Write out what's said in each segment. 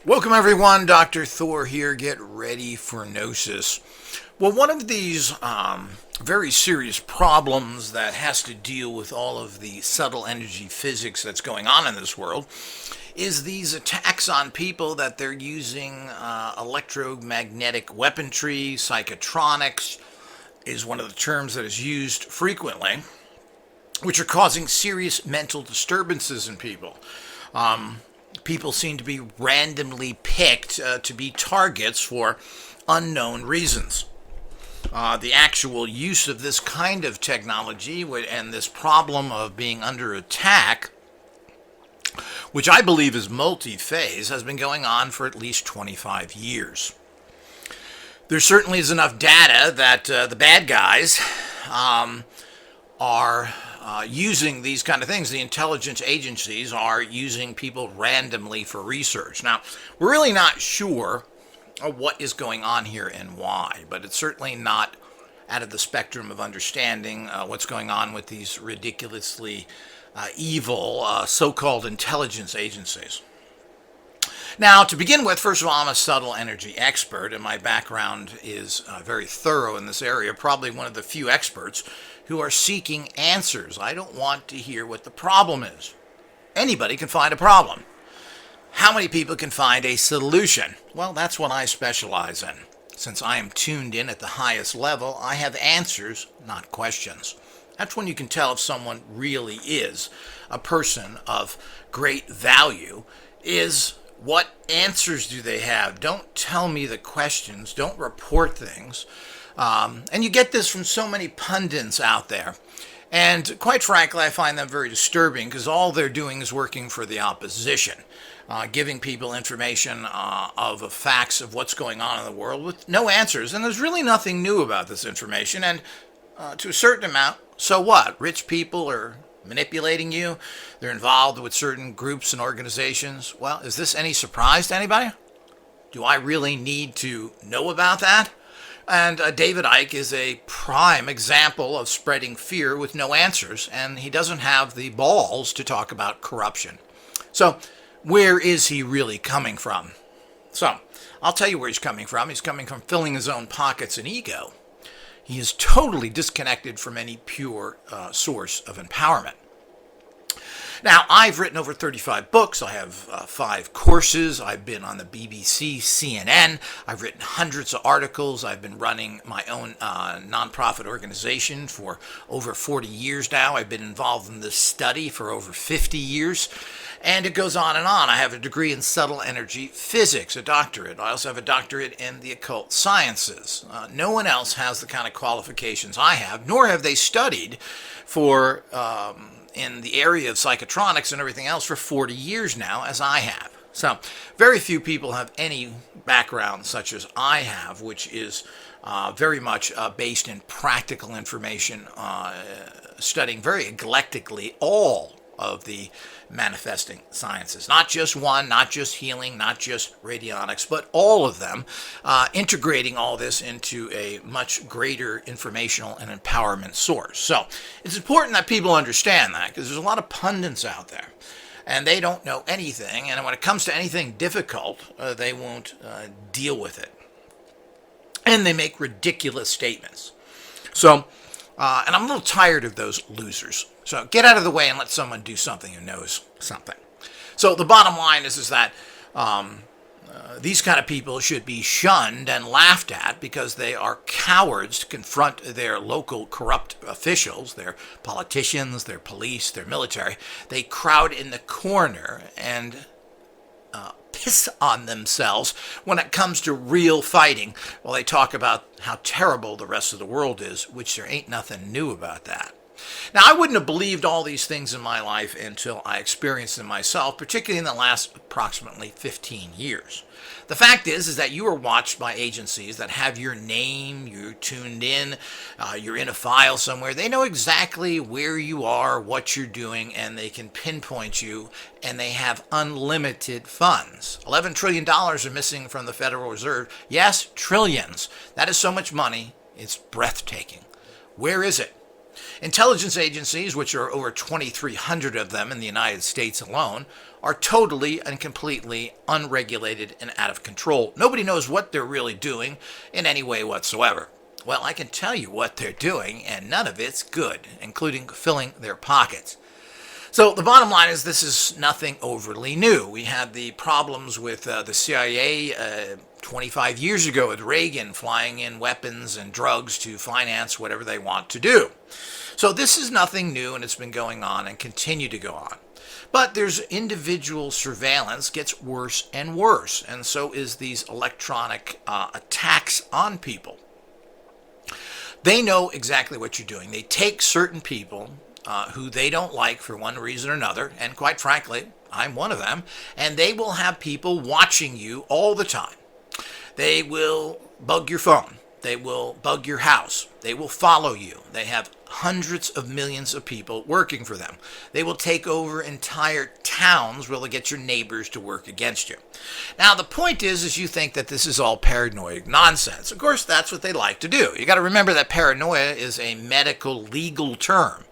Welcome everyone, Dr. Thor here. Get ready for Gnosis. Well, one of these very serious problems that has to deal with all of the subtle energy physics that's going on in this world is these attacks on people that they're using electromagnetic weaponry. Psychotronics is one of the terms that is used frequently, which are causing serious mental disturbances in people. People seem to be randomly picked to be targets for unknown reasons. The actual use of this kind of technology and this problem of being under attack, which I believe is multi-phase, has been going on for at least 25 years. There certainly is enough data that the bad guys are using these kind of things. The intelligence agencies are using people randomly for research. Now, we're really not sure what is going on here and why, but it's certainly not out of the spectrum of understanding what's going on with these ridiculously evil so-called intelligence agencies. Now, to begin with, first of all, I'm a subtle energy expert, and my background is very thorough in this area, probably one of the few experts who are seeking answers. I don't want to hear what the problem is. Anybody can find a problem. How many people can find a solution? Well, that's what I specialize in. Since I am tuned in at the highest level, I have answers, not questions. That's when you can tell if someone really is a person of great value, is what answers do they have? Don't tell me the questions. Don't report things. And you get this from so many pundits out there. And quite frankly, I find them very disturbing because all they're doing is working for the opposition, giving people information of the facts of what's going on in the world with no answers. And there's really nothing new about this information. And to a certain amount, so what? Rich people are manipulating you. They're involved with certain groups and organizations. Well, is this any surprise to anybody? Do I really need to know about that? And David Icke is a prime example of spreading fear with no answers, and he doesn't have the balls to talk about corruption. So, where is he really coming from? So, I'll tell you where he's coming from. He's coming from filling his own pockets and ego. He is totally disconnected from any pure source of empowerment. Now, I've written over 35 books. I have 5 courses. I've been on the BBC, CNN. I've written hundreds of articles. I've been running my own nonprofit organization for over 40 years now. I've been involved in this study for over 50 years. And it goes on and on. I have a degree in subtle energy physics, a doctorate. I also have a doctorate in the occult sciences. No one else has the kind of qualifications I have, nor have they studied for in the area of psychotronics and everything else for 40 years now, as I have. So very few people have any background such as I have, which is very much based in practical information, studying very eclectically all of the manifesting sciences. Not just one, not just healing, not just radionics, but all of them, integrating all this into a much greater informational and empowerment source. So it's important that people understand that, because there's a lot of pundits out there and they don't know anything, and when it comes to anything difficult, they won't deal with it. And they make ridiculous statements. So and I'm a little tired of those losers. So get out of the way and let someone do something who knows something. So the bottom line is that these kind of people should be shunned and laughed at because they are cowards to confront their local corrupt officials, their politicians, their police, their military. They crowd in the corner and piss on themselves when it comes to real fighting, while they talk about how terrible the rest of the world is, which there ain't nothing new about that. Now, I wouldn't have believed all these things in my life until I experienced them myself, particularly in the last approximately 15 years. The fact is that you are watched by agencies that have your name, you're tuned in, you're in a file somewhere. They know exactly where you are, what you're doing, and they can pinpoint you, and they have unlimited funds. $11 trillion are missing from the Federal Reserve. Yes, trillions. That is so much money, it's breathtaking. Where is it? Intelligence agencies, which are over 2,300 of them in the United States alone, are totally and completely unregulated and out of control. Nobody knows what they're really doing in any way whatsoever. Well, I can tell you what they're doing, and none of it's good, including filling their pockets. So the bottom line is this is nothing overly new. We had the problems with the CIA 25 years ago with Reagan flying in weapons and drugs to finance whatever they want to do. So this is nothing new, and it's been going on and continue to go on. But there's individual surveillance gets worse and worse, and so is these electronic attacks on people. They know exactly what you're doing. They take certain people who they don't like for one reason or another, and quite frankly, I'm one of them, and they will have people watching you all the time. They will bug your phone. They will bug your house. They will follow you. They have hundreds of millions of people working for them. They will take over entire towns where they'll get your neighbors to work against you. Now, the point is you think that this is all paranoid nonsense. Of course, that's what they like to do. You got to remember that paranoia is a medical legal term.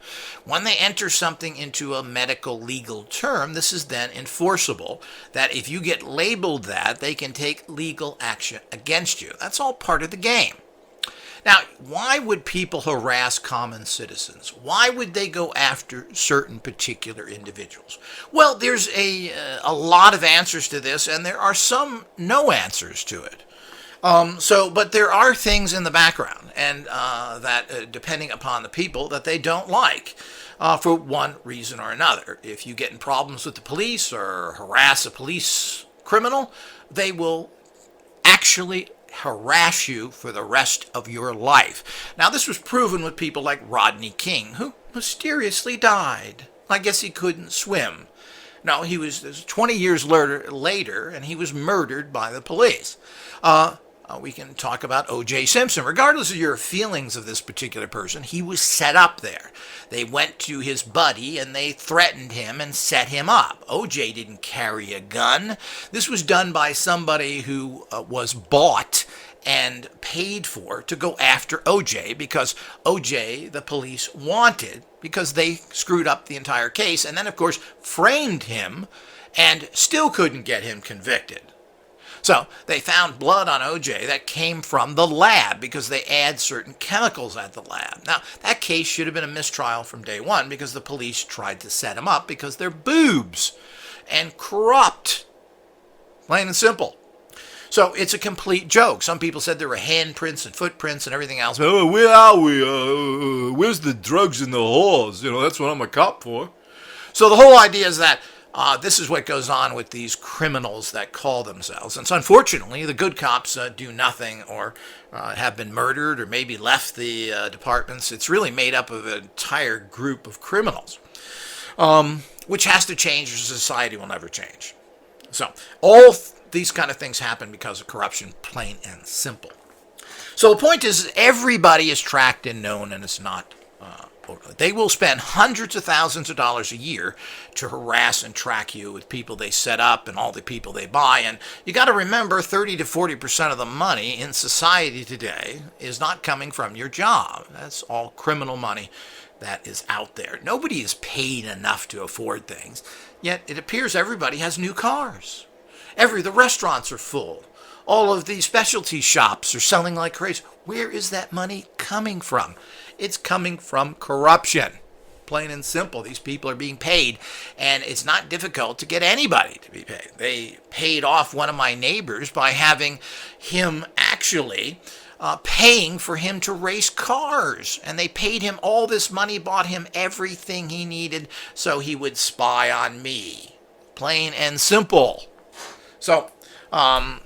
When they enter something into a medical legal term, this is then enforceable, that if you get labeled that, they can take legal action against you. That's all part of the game. Now, why would people harass common citizens? Why would they go after certain particular individuals? Well, there's a lot of answers to this, and there are some no answers to it. But there are things in the background, and that depending upon the people that they don't like for one reason or another. If you get in problems with the police or harass a police criminal, they will actually harass you for the rest of your life. Now, this was proven with people like Rodney King, who mysteriously died. I guess he couldn't swim. No, he was 20 years later, and he was murdered by the police. We can talk about O.J. Simpson. Regardless of your feelings of this particular person, he was set up there. They went to his buddy and they threatened him and set him up. O.J. didn't carry a gun. This was done by somebody who was bought and paid for to go after O.J. because O.J. the police wanted, because they screwed up the entire case and then, of course, framed him and still couldn't get him convicted. So they found blood on O.J. that came from the lab because they add certain chemicals at the lab. Now, that case should have been a mistrial from day one because the police tried to set him up because they're boobs and corrupt. Plain and simple. So it's a complete joke. Some people said there were handprints and footprints and everything else. Oh, where are we? Where's the drugs in the halls? That's what I'm a cop for. So the whole idea is that this is what goes on with these criminals that call themselves. And so unfortunately, the good cops do nothing or have been murdered or maybe left the departments. It's really made up of an entire group of criminals, which has to change or society will never change. So all these kind of things happen because of corruption, plain and simple. So the point is everybody is tracked and known, and it's not they will spend hundreds of thousands of dollars a year to harass and track you with people they set up and all the people they buy. And you got to remember 30 to 40% of the money in society today is not coming from your job. That's all criminal money that is out there. Nobody is paid enough to afford things, yet it appears everybody has new cars. The restaurants are full. All of the specialty shops are selling like crazy. Where is that money coming from? It's coming from corruption. Plain and simple. These people are being paid, and it's not difficult to get anybody to be paid. They paid off one of my neighbors by having him actually paying for him to race cars. And they paid him all this money, bought him everything he needed so he would spy on me. Plain and simple. So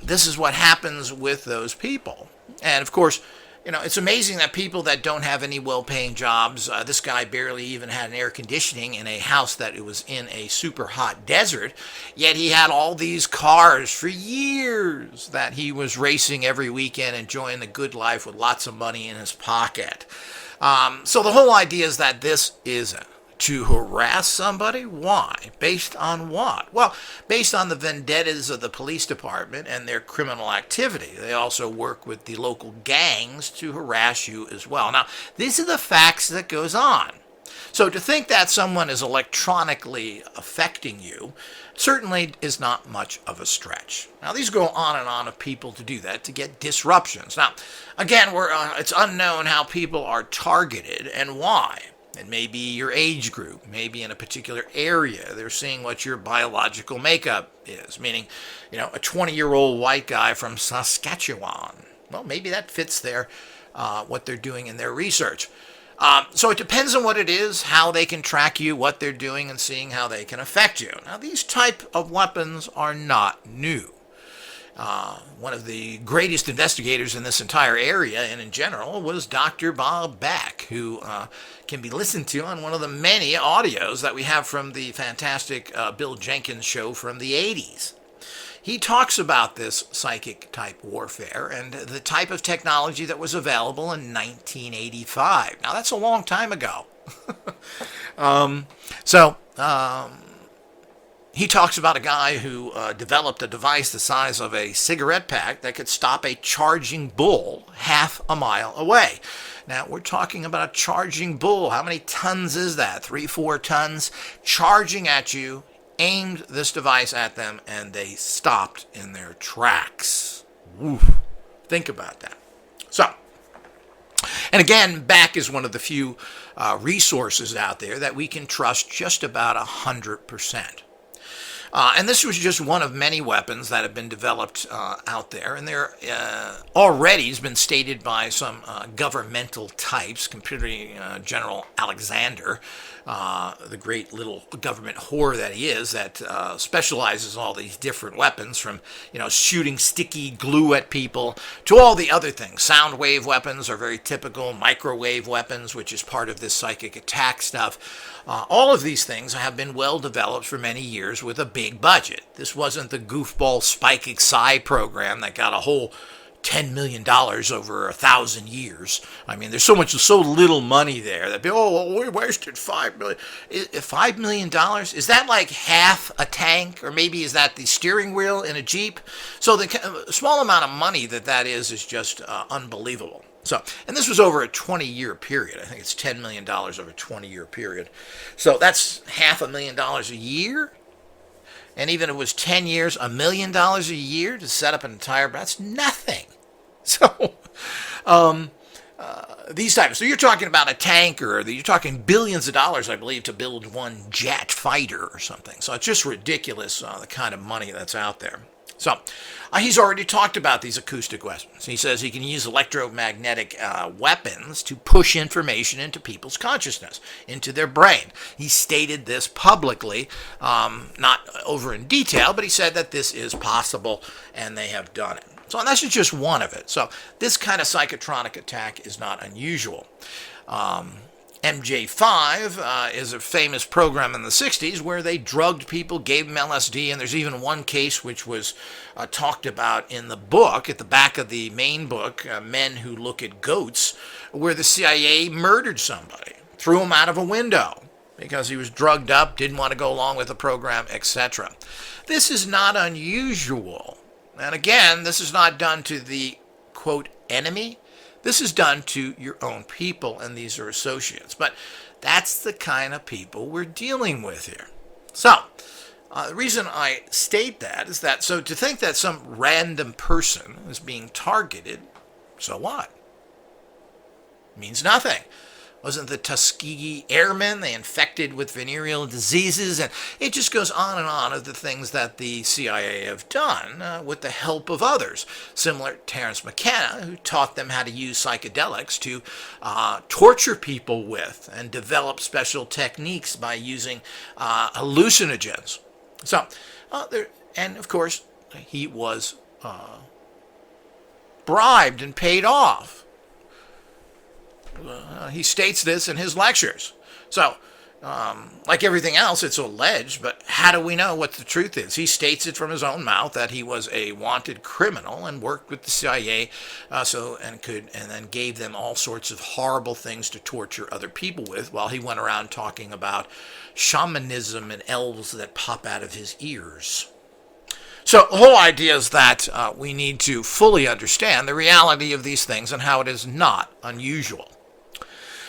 this is what happens with those people. And of course, it's amazing that people that don't have any well-paying jobs, this guy barely even had an air conditioning in a house that it was in a super hot desert, yet he had all these cars for years that he was racing every weekend, enjoying the good life with lots of money in his pocket. So the whole idea is that this is to harass somebody? Why? Based on what? Well, based on the vendettas of the police department and their criminal activity. They also work with the local gangs to harass you as well. Now, these are the facts that goes on. So to think that someone is electronically affecting you certainly is not much of a stretch. Now, these go on and on of people to do that to get disruptions. Now, again, it's unknown how people are targeted and why. It may be your age group, maybe in a particular area. They're seeing what your biological makeup is, meaning, a 20-year-old white guy from Saskatchewan. Well, maybe that fits what they're doing in their research. So it depends on what it is, how they can track you, what they're doing, and seeing how they can affect you. Now, these type of weapons are not new. One of the greatest investigators in this entire area and in general was Dr. Bob Beck, who can be listened to on one of the many audios that we have from the fantastic Bill Jenkins show from the 80s. He talks about this psychic type warfare and the type of technology that was available in 1985. Now, that's a long time ago. He talks about a guy who developed a device the size of a cigarette pack that could stop a charging bull half a mile away. Now, we're talking about a charging bull. How many tons is that? 3-4 tons charging at you. Aimed this device at them, and they stopped in their tracks. Oof. Think about that. So, and again, Beck is one of the few resources out there that we can trust just about 100%. And this was just one of many weapons that have been developed out there. And there already has been stated by some governmental types, including General Alexander, the great little government whore that he is, that specializes in all these different weapons, from shooting sticky glue at people to all the other things. Sound wave weapons are very typical. Microwave weapons, which is part of this psychic attack stuff. All of these things have been well developed for many years with a big budget. This wasn't the goofball Spike Psi program that got a whole $10 million over 1,000 years. I mean, there's so little money there that we wasted $5 million. $5 million? Is that like half a tank, or maybe is that the steering wheel in a Jeep? So the small amount of money that is just unbelievable. So, and this was over a 20-year period. I think it's $10 million over a 20-year period. So that's $500,000 a year. And even if it was 10 years, $1 million a year to set up an entire, that's nothing. So, these types. So you're talking about a tanker, you're talking billions of dollars, I believe, to build one jet fighter or something. So it's just ridiculous, the kind of money that's out there. So he's already talked about these acoustic weapons. He says he can use electromagnetic weapons to push information into people's consciousness, into their brain. He stated this publicly, not over in detail, but he said that this is possible, and they have done it. So that's just one of it. So this kind of psychotronic attack is not unusual. MJ5 is a famous program in the 60s where they drugged people, gave them LSD, and there's even one case which was talked about in the book, at the back of the main book, Men Who Look at Goats, where the CIA murdered somebody, threw him out of a window because he was drugged up, didn't want to go along with the program, etc. This is not unusual. And again, this is not done to the, quote, enemy. This is done to your own people, and these are associates. But that's the kind of people we're dealing with here. So, the reason I state that is that, so to think that some random person is being targeted, so what? It means nothing. Wasn't the Tuskegee Airmen, they infected with venereal diseases? And it just goes on and on of the things that the CIA have done with the help of others. Similar to Terence McKenna, who taught them how to use psychedelics to torture people with and develop special techniques by using hallucinogens. So, and of course, he was bribed and paid off. He states this in his lectures. So, like everything else, it's alleged, but how do we know what the truth is? He states it from his own mouth that he was a wanted criminal and worked with the CIA, and then gave them all sorts of horrible things to torture other people with, while he went around talking about shamanism and elves that pop out of his ears. So the whole idea is that we need to fully understand the reality of these things and how it is not unusual.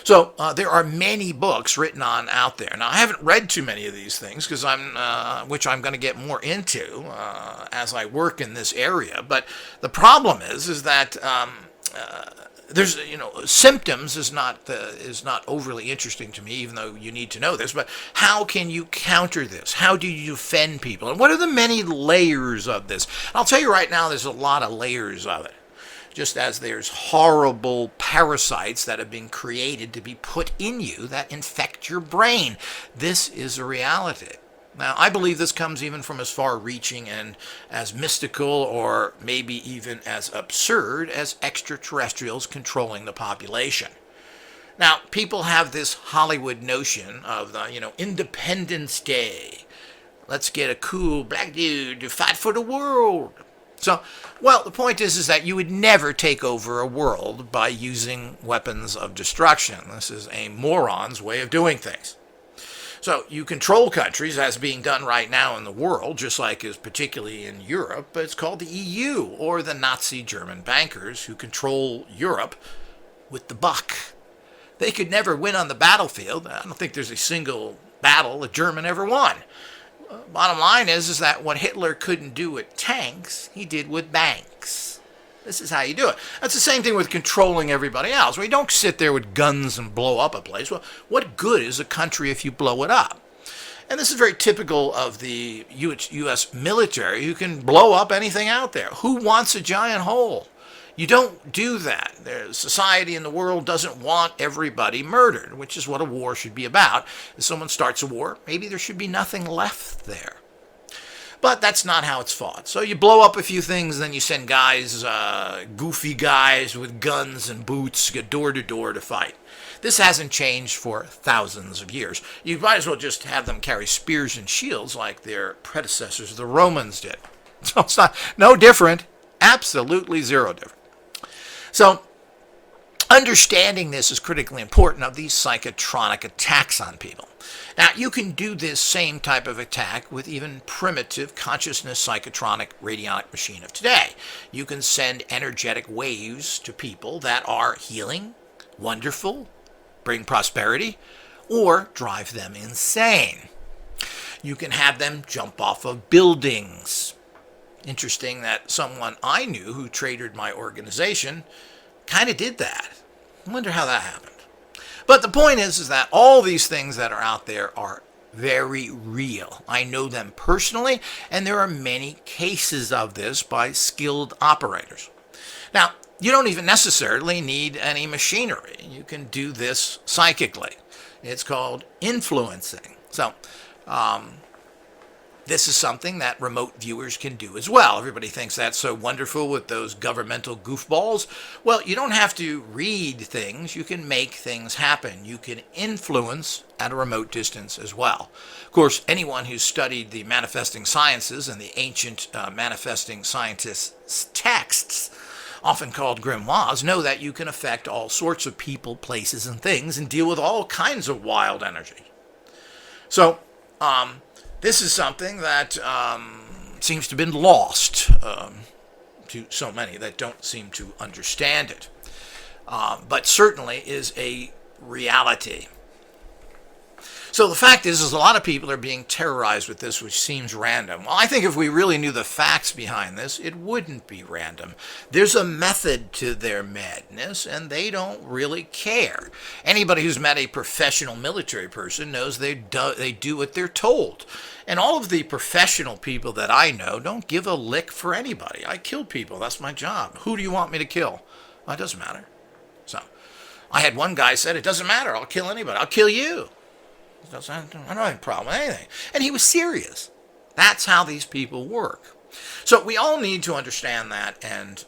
So there are many books written on out there. Now I haven't read too many of these things because which I'm going to get more into as I work in this area. But the problem is that there's symptoms is not overly interesting to me, even though you need to know this. But how can you counter this? How do you defend people? And what are the many layers of this? I'll tell you right now, there's a lot of layers of it. Just as there's horrible parasites that have been created to be put in you that infect your brain. This is a reality. Now, I believe this comes even from as far-reaching and as mystical or maybe even as absurd as extraterrestrials controlling the population. Now, people have this Hollywood notion of the, Independence Day. Let's get a cool black dude to fight for the world. So, well, the point is that you would never take over a world by using weapons of destruction. This is a moron's way of doing things. So you control countries, as being done right now in the world, just like is particularly in Europe, but it's called the EU, or the Nazi German bankers who control Europe with the buck. They could never win on the battlefield. I don't think there's a single battle a German ever won. Bottom line is that what Hitler couldn't do with tanks, he did with banks. This is how you do it. That's the same thing with controlling everybody else. We don't sit there with guns and blow up a place. Well, what good is a country if you blow it up? And this is very typical of the U.S. military, who can blow up anything out there. Who wants a giant hole? You don't do that. Society in the world doesn't want everybody murdered, which is what a war should be about. If someone starts a war, maybe there should be nothing left there. But that's not how it's fought. So you blow up a few things, then you send guys, goofy guys with guns and boots, door to door to fight. This hasn't changed for thousands of years. You might as well just have them carry spears and shields like their predecessors, the Romans, did. So it's no different. Absolutely zero different. So understanding this is critically important of these psychotronic attacks on people. Now, you can do this same type of attack with even primitive consciousness psychotronic radionic machine of today. You can send energetic waves to people that are healing, wonderful, bring prosperity, or drive them insane. You can have them jump off of buildings. Interesting that someone I knew who traded my organization kind of did that. I wonder how that happened. But the point is that all these things that are out there are very real. I know them personally, and there are many cases of this by skilled operators. Now, you don't even necessarily need any machinery. You can do this psychically. It's called influencing. So, this is something that remote viewers can do as well. Everybody thinks that's so wonderful with those governmental goofballs. Well, you don't have to read things. You can make things happen. You can influence at a remote distance as well. Of course, anyone who's studied the manifesting sciences and the ancient manifesting scientists' texts, often called grimoires, know that you can affect all sorts of people, places, and things and deal with all kinds of wild energy. So, this is something that seems to have been lost to so many that don't seem to understand it, but certainly is a reality. So the fact is a lot of people are being terrorized with this, which seems random. Well, I think if we really knew the facts behind this, it wouldn't be random. There's a method to their madness, and they don't really care. Anybody who's met a professional military person knows they do what they're told. And all of the professional people that I know don't give a lick for anybody. I kill people. That's my job. Who do you want me to kill? Well, it doesn't matter. So I had one guy said, it doesn't matter. I'll kill anybody. I'll kill you. I don't have a problem with anything. And he was serious. That's how these people work. So we all need to understand that and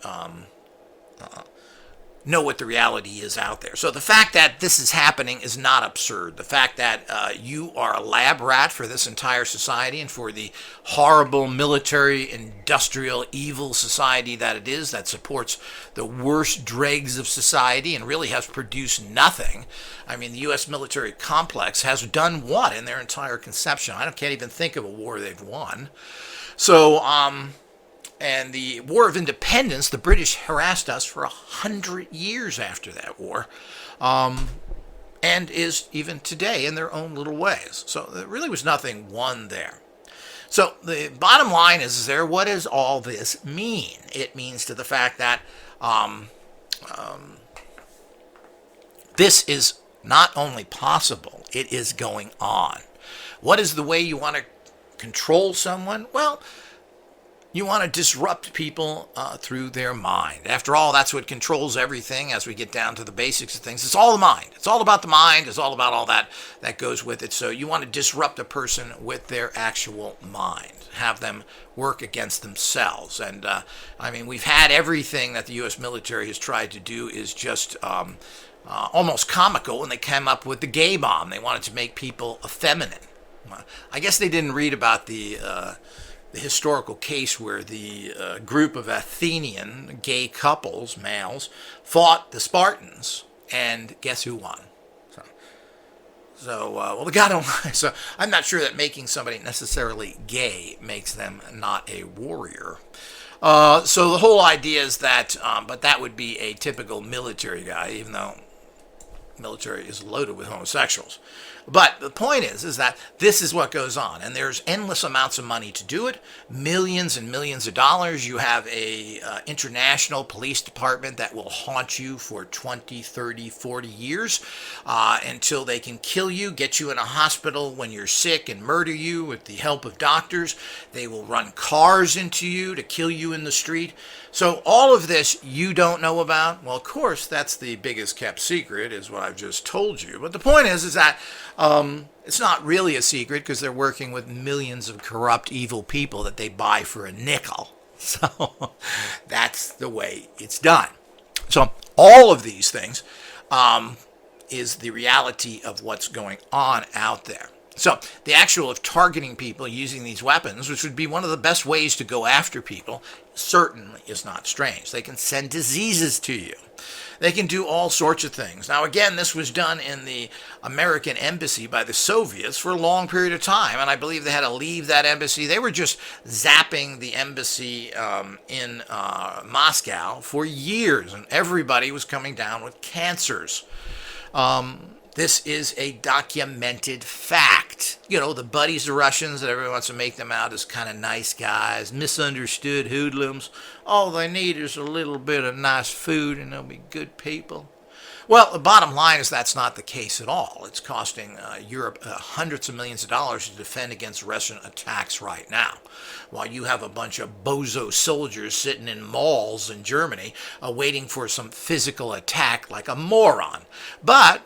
know what the reality is out there. So the fact that this is happening is not absurd. The fact that you are a lab rat for this entire society and for the horrible military, industrial, evil society that it is, that supports the worst dregs of society and really has produced nothing. I mean, the U.S. military complex has done what in their entire conception? I can't even think of a war they've won. So, and the War of Independence, the British harassed us for 100 years after that war. and is even today in their own little ways. So there really was nothing won there. So the bottom line is there, what does all this mean? It means to the fact that this is not only possible, it is going on. What is the way you want to control someone? Well, you want to disrupt people through their mind. After all, that's what controls everything as we get down to the basics of things. It's all the mind. It's all about the mind. It's all about all that goes with it. So you want to disrupt a person with their actual mind. Have them work against themselves. And, we've had everything that the U.S. military has tried to do is just almost comical when they came up with the gay bomb. They wanted to make people effeminate. I guess they didn't read about the historical case where the group of Athenian gay couples, males, fought the Spartans, and guess who won? So the God Almighty. So I'm not sure that making somebody necessarily gay makes them not a warrior. So the whole idea is that, but that would be a typical military guy, even though military is loaded with homosexuals. But the point is that this is what goes on, and there's endless amounts of money to do it, millions and millions of dollars. You have a international police department that will haunt you for 20, 30, 40 years until they can kill you, get you in a hospital when you're sick, and murder you with the help of doctors. They will run cars into you to kill you in the street. So all of this you don't know about? Well, of course, that's the biggest kept secret, is what I've just told you. But the point is that it's not really a secret, because they're working with millions of corrupt, evil people that they buy for a nickel. So that's the way it's done. So all of these things is the reality of what's going on out there. So the actual of targeting people using these weapons, which would be one of the best ways to go after people, certainly is not strange. They can send diseases to you. They can do all sorts of things. Now, again, this was done in the American embassy by the Soviets for a long period of time, and I believe they had to leave that embassy. They were just zapping the embassy in Moscow for years, and everybody was coming down with cancers. This is a documented fact. You know, the buddies of Russians that everyone wants to make them out as kind of nice guys, misunderstood hoodlums. All they need is a little bit of nice food and they'll be good people. Well, the bottom line is that's not the case at all. It's costing Europe hundreds of millions of dollars to defend against Russian attacks right now, while you have a bunch of bozo soldiers sitting in malls in Germany waiting for some physical attack like a moron. But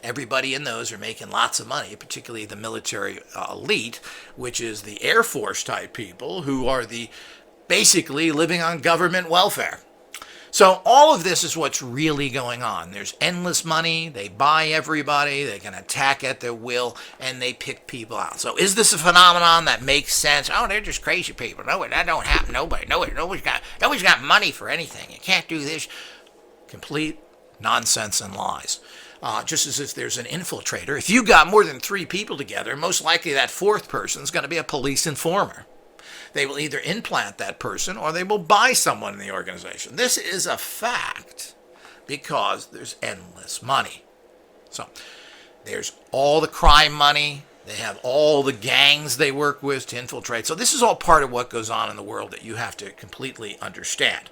everybody in those are making lots of money, particularly the military elite, which is the Air Force type people who are basically living on government welfare. So all of this is what's really going on. There's endless money. They buy everybody. They can attack at their will, and they pick people out. So is this a phenomenon that makes sense? Oh, they're just crazy people. No, that don't happen. Nobody's got money for anything. You can't do this. Complete nonsense and lies. Just as if there's an infiltrator. If you got more than 3 people together, most likely that 4th person is going to be a police informer. They will either implant that person or they will buy someone in the organization. This is a fact because there's endless money. So there's all the crime money. They have all the gangs they work with to infiltrate. So this is all part of what goes on in the world that you have to completely understand.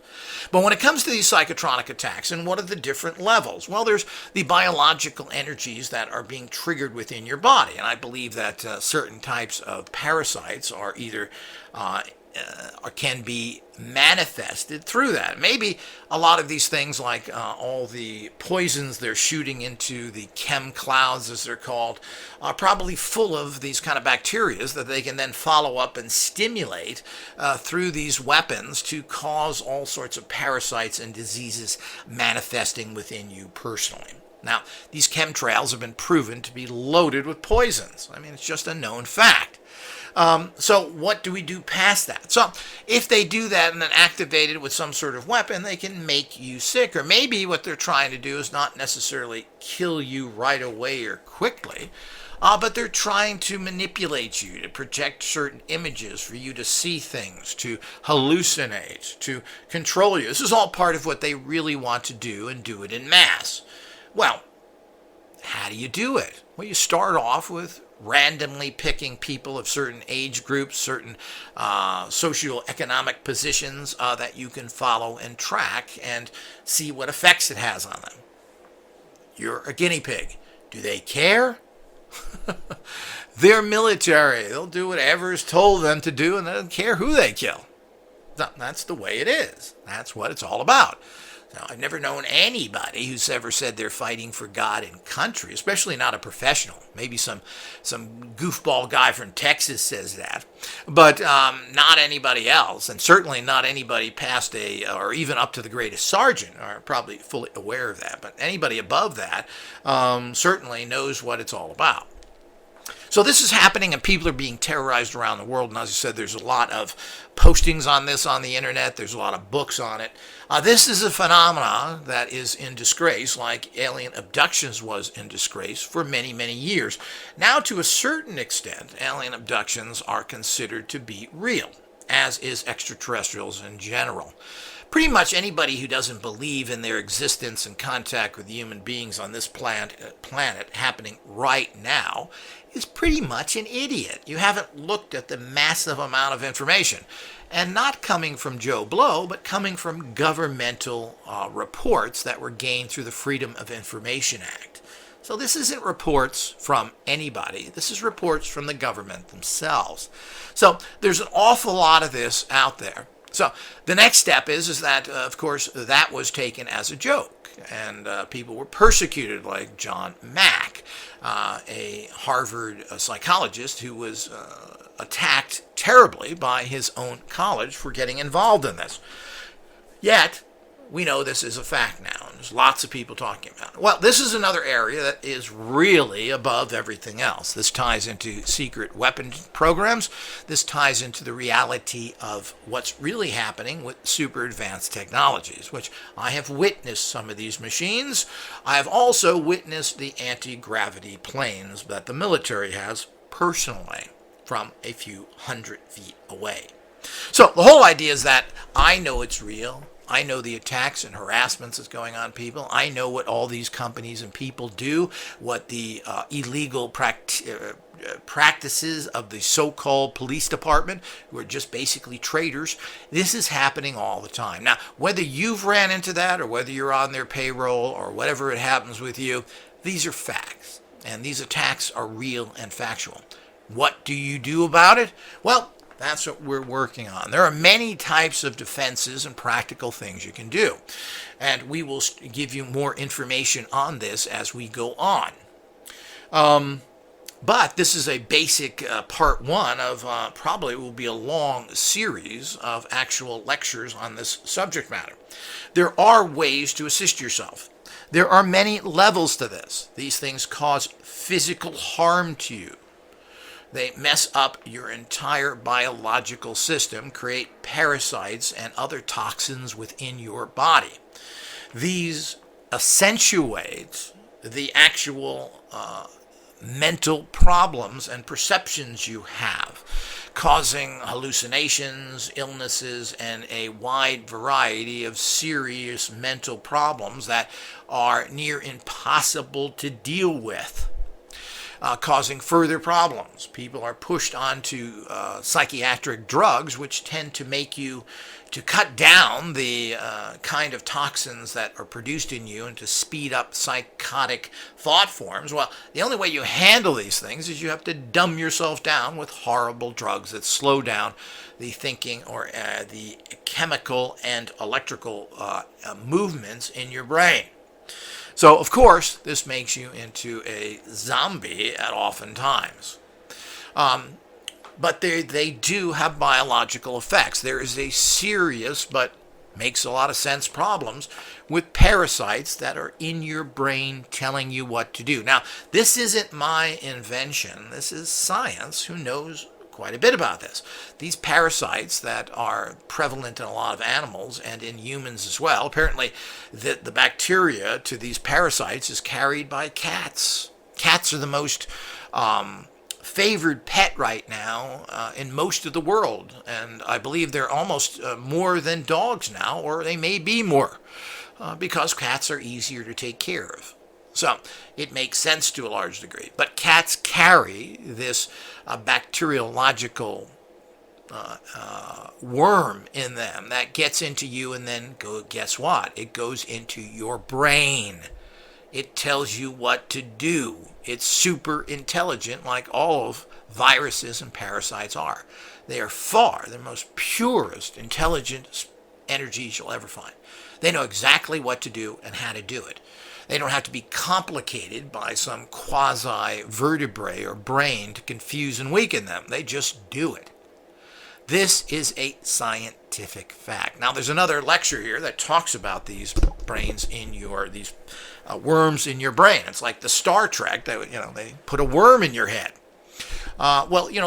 But when it comes to these psychotronic attacks, and what are the different levels? Well, there's the biological energies that are being triggered within your body. And I believe that certain types of parasites are either or can be manifested through that. Maybe a lot of these things, like all the poisons they're shooting into the chem clouds, as they're called, are probably full of these kind of bacteria that they can then follow up and stimulate through these weapons to cause all sorts of parasites and diseases manifesting within you personally. Now, these chemtrails have been proven to be loaded with poisons. I mean, it's just a known fact. So what do we do past that? So if they do that and then activate it with some sort of weapon, they can make you sick. Or maybe what they're trying to do is not necessarily kill you right away or quickly, but they're trying to manipulate you, to project certain images for you to see things, to hallucinate, to control you. This is all part of what they really want to do, and do it in mass. Well, How do you do it? Well, you start off with randomly picking people of certain age groups, certain socioeconomic positions that you can follow and track and see what effects it has on them. You're a guinea pig. Do they care? They're military. They'll do whatever is told them to do, and they don't care who they kill. That's the way it is. That's what it's all about. Now, I've never known anybody who's ever said they're fighting for God and country, especially not a professional. Maybe some goofball guy from Texas says that, but not anybody else, and certainly not anybody past or even up to the greatest sergeant are probably fully aware of that. But anybody above that certainly knows what it's all about. So this is happening, and people are being terrorized around the world. And as I said, there's a lot of postings on this on the internet. There's a lot of books on it. This is a phenomenon that is in disgrace, like alien abductions was in disgrace for many, many years. Now, to a certain extent, alien abductions are considered to be real, as is extraterrestrials in general. Pretty much anybody who doesn't believe in their existence and contact with human beings on this planet happening right now is pretty much an idiot. You haven't looked at the massive amount of information, and not coming from Joe Blow, but coming from governmental reports that were gained through the Freedom of Information Act. So this isn't reports from anybody. This is reports from the government themselves. So there's an awful lot of this out there. So the next step is that, of course, that was taken as a joke, and people were persecuted, like John Mack, a Harvard psychologist who was attacked terribly by his own college for getting involved in this. Yet, we know this is a fact now, and there's lots of people talking about it. Well, this is another area that is really above everything else. This ties into secret weapons programs. This ties into the reality of what's really happening with super advanced technologies, which I have witnessed some of these machines. I have also witnessed the anti-gravity planes that the military has personally from a few 100 feet away. So the whole idea is that I know it's real. I know the attacks and harassments that's going on people. I know what all these companies and people do, what the illegal practices of the so-called police department, who are just basically traitors. This is happening all the time. Now, whether you've ran into that or whether you're on their payroll or whatever it happens with you, these are facts. And these attacks are real and factual. What do you do about it? Well, that's what we're working on. There are many types of defenses and practical things you can do. And we will give you more information on this as we go on. But this is a basic part one of probably will be a long series of actual lectures on this subject matter. There are ways to assist yourself. There are many levels to this. These things cause physical harm to you. They mess up your entire biological system, create parasites and other toxins within your body. These accentuate the actual mental problems and perceptions you have, causing hallucinations, illnesses, and a wide variety of serious mental problems that are near impossible to deal with. Causing further problems. People are pushed onto psychiatric drugs, which tend to make you to cut down the kind of toxins that are produced in you and to speed up psychotic thought forms. Well, the only way you handle these things is you have to dumb yourself down with horrible drugs that slow down the thinking or the chemical and electrical movements in your brain. So, of course, this makes you into a zombie at often times. But they do have biological effects. There is a serious, but makes a lot of sense, problems with parasites that are in your brain telling you what to do. Now, this isn't my invention. This is science who knows quite a bit about this. These parasites that are prevalent in a lot of animals and in humans as well, apparently the bacteria to these parasites is carried by cats. Cats are the most favored pet right now in most of the world, and I believe they're almost more than dogs now, or they may be more, because cats are easier to take care of. So it makes sense to a large degree. But cats carry this bacteriological worm in them that gets into you, and then guess what? It goes into your brain. It tells you what to do. It's super intelligent, like all of viruses and parasites are. They are the most purest, intelligent energies you'll ever find. They know exactly what to do and how to do it. They don't have to be complicated by some quasi-vertebrae or brain to confuse and weaken them. They just do it. This is a scientific fact. Now, there's another lecture here that talks about these brains in these worms in your brain. It's like the Star Trek that, they put a worm in your head.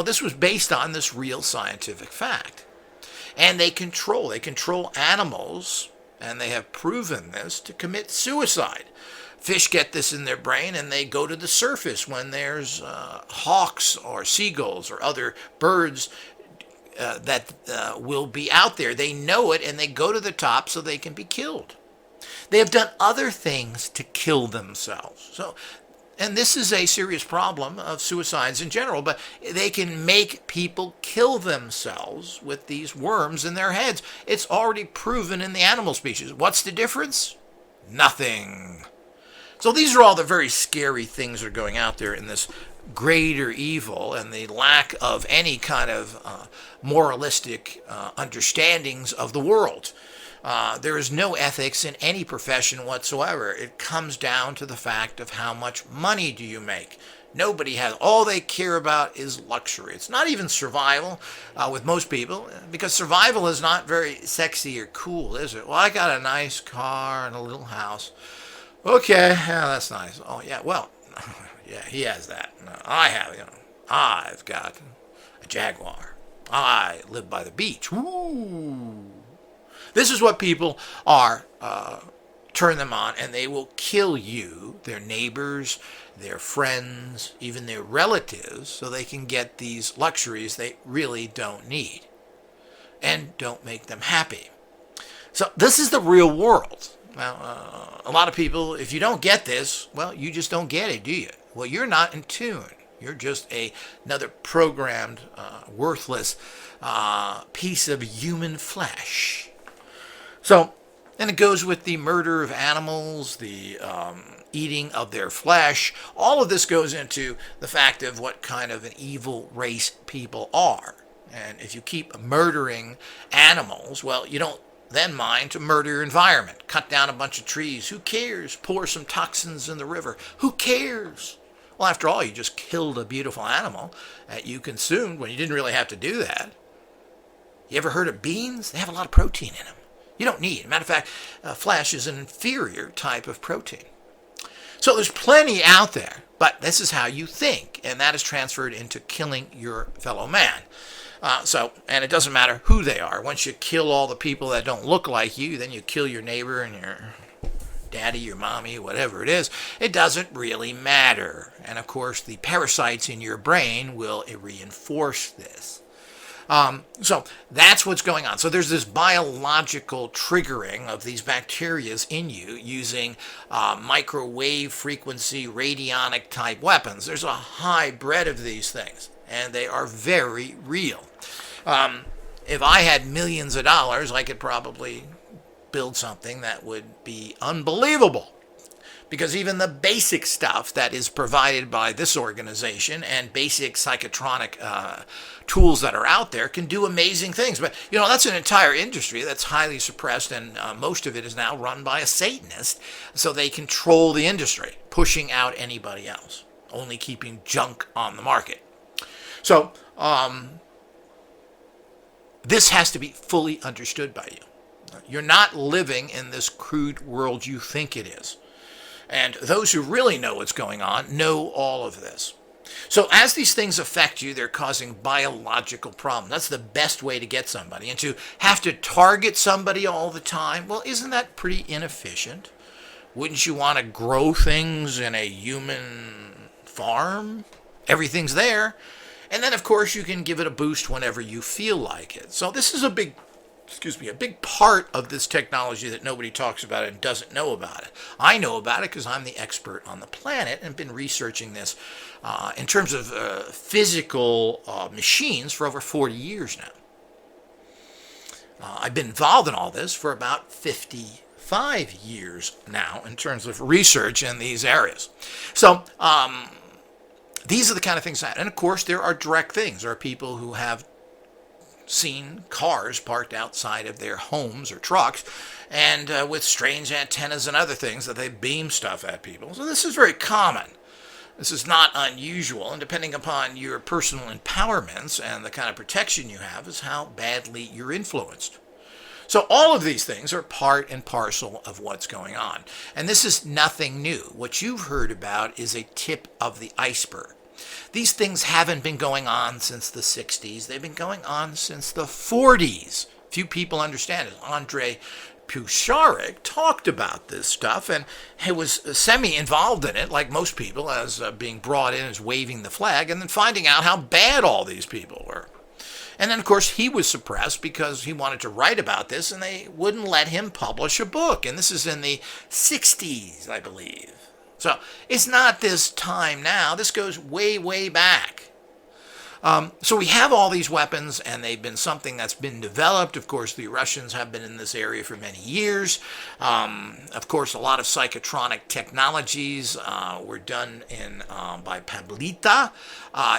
This was based on this real scientific fact. And they control animals, and they have proven this, to commit suicide. Fish get this in their brain, and they go to the surface when there's hawks or seagulls or other birds that will be out there. They know it, and they go to the top so they can be killed. They have done other things to kill themselves. And this is a serious problem of suicides in general, but they can make people kill themselves with these worms in their heads. It's already proven in the animal species. What's the difference? Nothing. So these are all the very scary things that are going out there in this greater evil and the lack of any kind of moralistic understandings of the world. There is no ethics in any profession whatsoever. It comes down to the fact of how much money do you make. Nobody has. All they care about is luxury. It's not even survival with most people, because survival is not very sexy or cool, is it? Well, I got a nice car and a little house. Okay, yeah, that's nice. Oh, yeah, well, yeah, he has that. I have, I've got a Jaguar. I live by the beach. Woo! This is what people are, turn them on, and they will kill you, their neighbors, their friends, even their relatives, so they can get these luxuries they really don't need and don't make them happy. So this is the real world. Now, a lot of people, if you don't get this, well, you just don't get it, do you? Well, you're not in tune. You're just another programmed, worthless piece of human flesh. So, and it goes with the murder of animals, the eating of their flesh. All of this goes into the fact of what kind of an evil race people are. And if you keep murdering animals, well, you don't then mind to murder your environment. Cut down a bunch of trees. Who cares? Pour some toxins in the river. Who cares? Well, after all, you just killed a beautiful animal that you consumed when you didn't really have to do that. You ever heard of beans? They have a lot of protein in them. You don't need. Matter of fact, flesh is an inferior type of protein. So there's plenty out there, but this is how you think, and that is transferred into killing your fellow man. And it doesn't matter who they are. Once you kill all the people that don't look like you, then you kill your neighbor and your daddy, your mommy, whatever it is. It doesn't really matter. And of course, the parasites in your brain will reinforce this. So that's what's going on. So there's this biological triggering of these bacteria in you using microwave frequency radionic type weapons. There's a hybrid of these things, and they are very real. If I had millions of dollars, I could probably build something that would be unbelievable. Because even the basic stuff that is provided by this organization and basic psychotronic tools that are out there can do amazing things. But, that's an entire industry that's highly suppressed, and most of it is now run by a Satanist. So they control the industry, pushing out anybody else, only keeping junk on the market. So this has to be fully understood by you. You're not living in this crude world you think it is. And those who really know what's going on know all of this. So as these things affect you, they're causing biological problems. That's the best way to get somebody. And to have to target somebody all the time, well, isn't that pretty inefficient? Wouldn't you want to grow things in a human farm? Everything's there. And then, of course, you can give it a boost whenever you feel like it. So this is a big excuse me, a big part of this technology that nobody talks about and doesn't know about it. I know about it because I'm the expert on the planet and been researching this in terms of physical machines for over 40 years now. I've been involved in all this for about 55 years now in terms of research in these areas. So these are the kind of things that, and of course there are direct things. There are people who have seen cars parked outside of their homes or trucks and with strange antennas and other things that they beam stuff at people. So this is very common. This is not unusual, and depending upon your personal empowerments and the kind of protection you have is how badly you're influenced. So all of these things are part and parcel of what's going on. And this is nothing new. What you've heard about is a tip of the iceberg. These things haven't been going on since the 60s. They've been going on since the 40s. Few people understand it. Andrei Pusharik talked about this stuff, and he was semi-involved in it, like most people, as being brought in as waving the flag, and then finding out how bad all these people were. And then, of course, he was suppressed because he wanted to write about this, and they wouldn't let him publish a book. And this is in the 60s, I believe. So it's not this time now. This goes way, way back. So we have all these weapons, and they've been something that's been developed. Of course, the Russians have been in this area for many years. Of course, a lot of psychotronic technologies were done by Pablita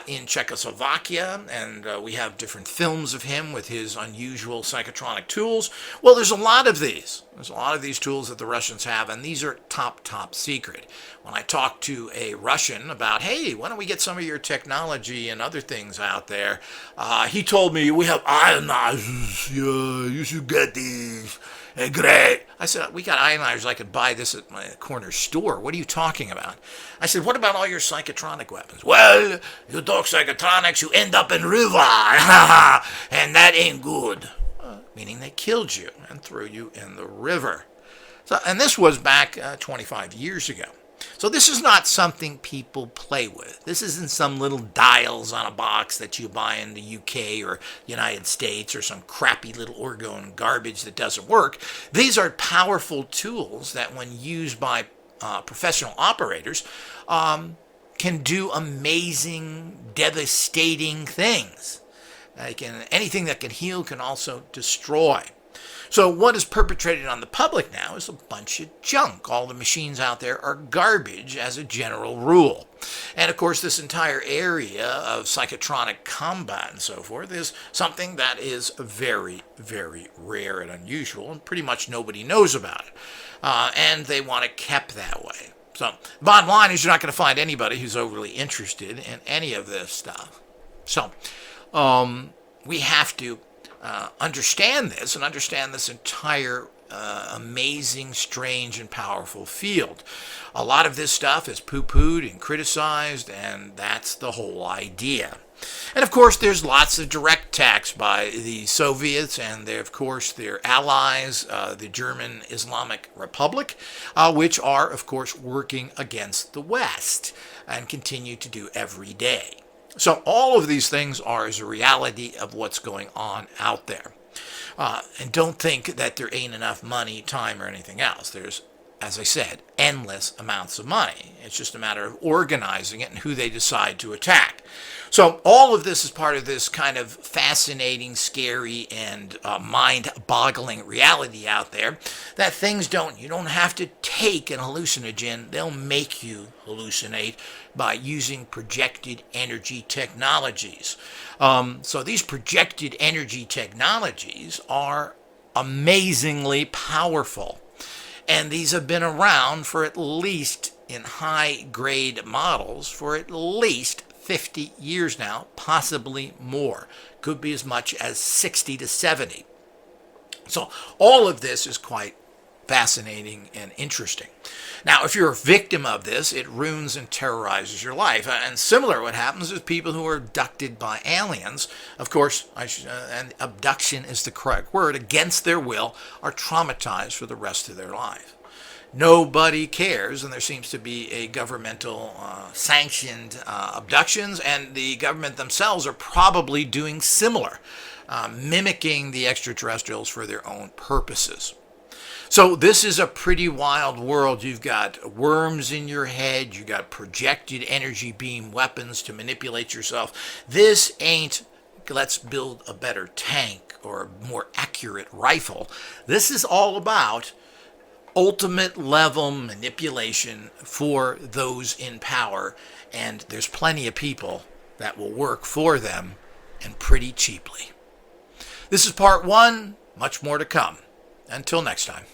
in Czechoslovakia, and we have different films of him with his unusual psychotronic tools. Well, there's a lot of these. There's a lot of these tools that the Russians have, and these are top secret. When I talk to a Russian about, hey, why don't we get some of your technology and other things out there, he told me, we have ionizers, yeah, you should get these, great. I said, we got ionizers, I could buy this at my corner store. What are you talking about? I said, what about all your psychotronic weapons? Well, you talk psychotronics, you end up in river, and that ain't good. Meaning they killed you and threw you in the river. So, and this was back 25 years ago. So this is not something people play with. This isn't some little dials on a box that you buy in the UK or United States or some crappy little orgone garbage that doesn't work. These are powerful tools that when used by professional operators can do amazing, devastating things. Anything that can heal can also destroy. So what is perpetrated on the public now is a bunch of junk. All the machines out there are garbage as a general rule. And of course, this entire area of psychotronic combat and so forth is something that is very, very rare and unusual, and pretty much nobody knows about it. And they want it kept that way. So bottom line is you're not going to find anybody who's overly interested in any of this stuff. So we have to understand this and understand this entire amazing, strange, and powerful field. A lot of this stuff is poo-pooed and criticized, and that's the whole idea. And of course, there's lots of direct attacks by the Soviets and, of course, their allies, the German Islamic Republic, which are, of course, working against the West and continue to do every day. So all of these things are as a reality of what's going on out there. And don't think that there ain't enough money, time, or anything else. There's, as I said, endless amounts of money. It's just a matter of organizing it and who they decide to attack. So all of this is part of this kind of fascinating, scary, and mind-boggling reality out there that you don't have to take an hallucinogen. They'll make you hallucinate by using projected energy technologies. So these projected energy technologies are amazingly powerful. And these have been around for at least, in high-grade models, for at least 50 years now, possibly more. Could be as much as 60 to 70. So all of this is quite fascinating and interesting. Now, if you're a victim of this, it ruins and terrorizes your life. And similar what happens with people who are abducted by aliens. Of course, and abduction is the correct word, against their will, are traumatized for the rest of their life. Nobody cares, and there seems to be a governmental sanctioned abductions, and the government themselves are probably doing similar. mimicking the extraterrestrials for their own purposes. So this is a pretty wild world. You've got worms in your head. You've got projected energy beam weapons to manipulate yourself. This ain't let's build a better tank or a more accurate rifle. This is all about ultimate level manipulation for those in power. And there's plenty of people that will work for them, and pretty cheaply. This is part one. Much more to come. Until next time.